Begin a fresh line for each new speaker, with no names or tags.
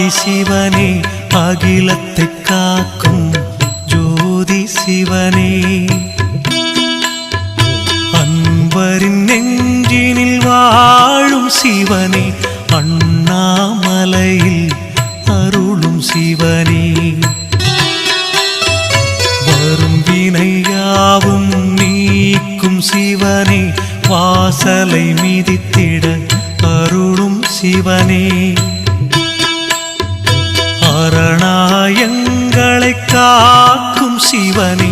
ஆதி சிவனே அகிலத்தை காக்கும் ஜோதி சிவனே அன்பரின் நெஞ்சினில் வாழும் சிவனே அண்ணாமலையில் அருளும் சிவனே வரும் வினையாவும் நீக்கும் சிவனே வாசலை மிதித்திட அருளும் சிவனே அரணாயங்களை காக்கும் சிவனே